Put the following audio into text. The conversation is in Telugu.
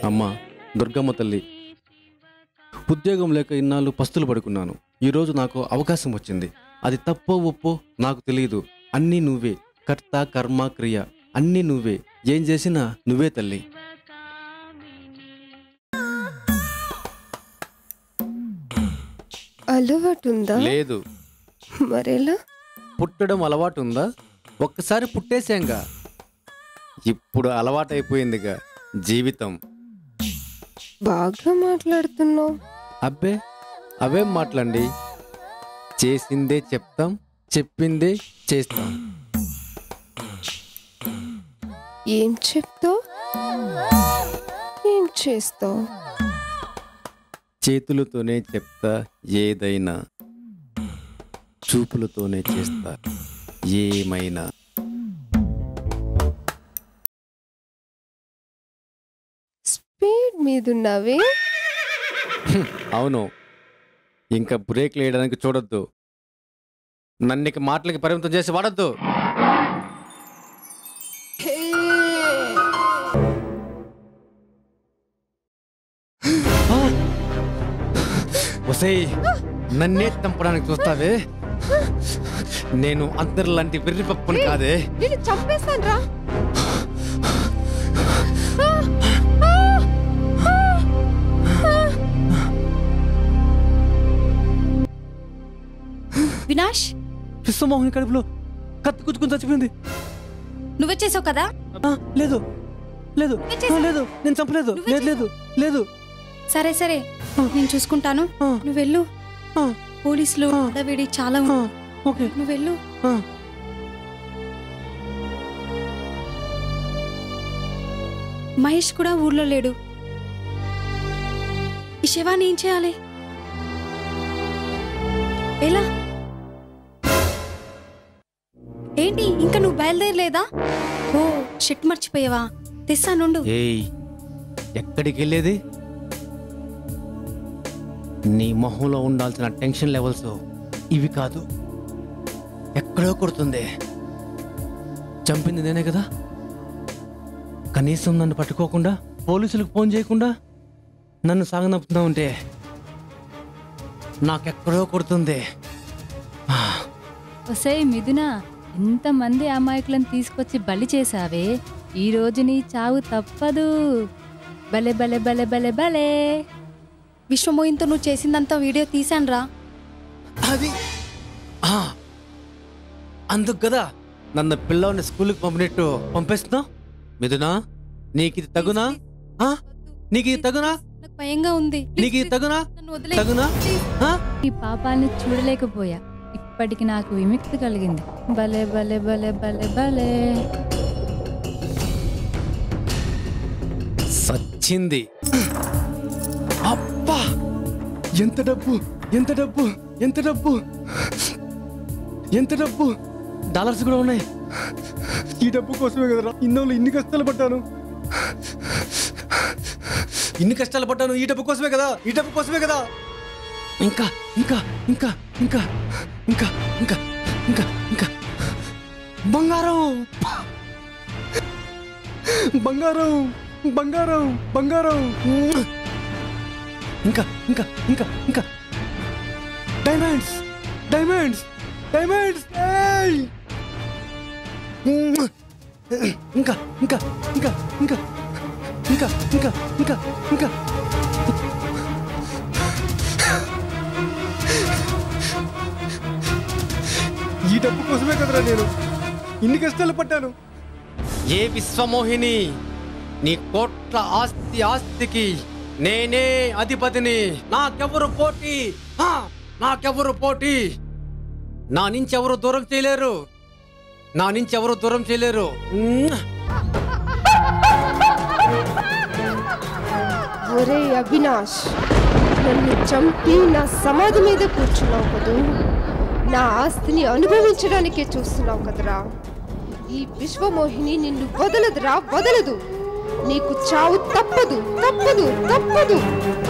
అమ్మా దుర్గమ్మ తల్లి, ఉద్యోగం లేక ఇన్నాళ్ళు పస్తులు పడుకున్నాను. ఈరోజు నాకు అవకాశం వచ్చింది. అది తప్పో ఒప్పో నాకు తెలియదు. అన్నీ నువ్వే, కర్త కర్మ క్రియ అన్నీ నువ్వే. ఏం చేసినా నువ్వే తల్లి. అలవాటు ఉందా? లేదు. మరెలా? పుట్టడం అలవాటు ఉందా? ఒక్కసారి పుట్టేశాంగా, ఇప్పుడు అలవాటైపోయిందిగా జీవితం. బాగా మాట్లాడుతున్నావు. అబ్బే అవేం మాట్లాడండి. చేసిందే చెప్తాం, చెప్పిందే చేస్తాం. ఏం చెప్తావు, ఏం చేస్తావు? చేతులతోనే చెప్తా ఏదైనా, చూపులతోనే చేస్తా ఏమైనా. స్పీడ్ మీదున్నావే. అవును, ఇంకా బ్రేక్లు వేయడానికి చూడొద్దు. నన్ను మాటలకి పరిమితం చేసి వాడద్దు. ఒసేయ్, నన్నే చంపడానికి చూస్తావే? నేను అందరిలాంటి వెర్రి పప్పుని కాదే. నేను చంపేస్తాను రా. వినాష్, విశ్వమోహన్ కడుపులో కత్తి కుచ్చుకుని చచ్చిపోయింది. నువ్వే చేసావు కదా? లేదు లేదు లేదు, నేను చంపలేదు. లేదు లేదు లేదు. సరే సరే, నేను చూసుకుంటాను. నువ్వు వెళ్ళు. పోలీసులు అడవిడి చాలా ఉంది. ఓకే, నువ్వు వెళ్ళు. మహేష్ కూడా ఊర్లో లేడు. ఈ శవాన్ని ఏం చేయాలి? ఎలా? ఏంటి ఇంకా నువ్వు బయలుదేరలేదా? ఓ షిట్, మర్చిపోయావా? తెస్తానుండు. ఏయ్, ఎక్కడికి వెళ్ళేది? నీ మొహంలో ఉండాల్సిన టెన్షన్ లెవెల్స్ ఇవి కాదు. ఎక్కడో కొడుతుంది. చంపింది నేనే కదా. కనీసం నన్ను పట్టుకోకుండా, పోలీసులకు ఫోన్ చేయకుండా నన్ను సాగనంపుతున్నా ఉంటే నాకెక్కడో కొడుతుంది. ఒసై మిథున, ఇంతమంది అమాయకులను తీసుకొచ్చి బలి చేశావే, ఈ రోజు నీ చావు తప్పదు. బలే బలే బలే బలే బలే. విశ్వమోహిన్తో నువ్వు చేసిందంతా వీడియో తీసానురా. అది అందుకు కదా నన్ను పిల్లల్ని స్కూల్కి పంపినట్టు పంపిస్తున్నావు. మిథునా, నీకు ఇది తగునా? నీకు ఇది తగునా? నాకు భయంగా ఉంది. నీకు ఇది తగునా? నన్ను వదిలేయ్. తగునా? ఈ పాపాన్ని చూడలేకపోయా. ఇప్పటికి నాకు విముక్తి కలిగింది. భలే భలే భలే భలే భలే. సచ్చింది. అబ్బా, ఎంత డబ్బు, ఎంత డబ్బు, ఎంత డబ్బు, ఎంత డబ్బు. డాలర్స్ కూడా ఉన్నాయి. ఈ డబ్బు కోసమే కదరా ఇన్ని కష్టాలు పడ్డాను. ఇన్ని కష్టాలు పడ్డాను ఈ డబ్బు కోసమే కదా, ఈ డబ్బు కోసమే కదా. ఇంకా ఇంకా ఇంకా ఇంకా ఇంకా ఇంకా ఇంకా ఇంకా బంగారం, బంగారం, బంగారం, బంగారం. ఇంకా ఇంకా ఇంకా ఇంకా డైమండ్స్, డైమండ్స్, డైమండ్స్. ఇంకా ఇంకా ఇంకా ఇంకా ఇంకా ఇంకా ఇంకా ఇంకా ఈ డబ్బు కోసమే కదరా నేను ఇన్ని కష్టాలు పడ్డాను. ఏ విశ్వమోహిని, నీ కోట్ల ఆస్తికి నేనే అధిపతిని. నాకెవరు పోటీ, నాకెవరు పోటీ. నా నుంచి ఎవరు దూరం చేయలేరు, నా నుంచి ఎవరు దూరం చేయలేరు. ఒరే అవినాష్, నన్ను చంపి నా సమాధి మీద కూర్చున్నావు కదూ. నా ఆస్తిని అనుభవించడానికే చూస్తున్నావు కదరా. ఈ విశ్వమోహిని నిన్ను వదలదురా, వదలదు. నీకు చావు తప్పదు, తప్పదు, తప్పదు.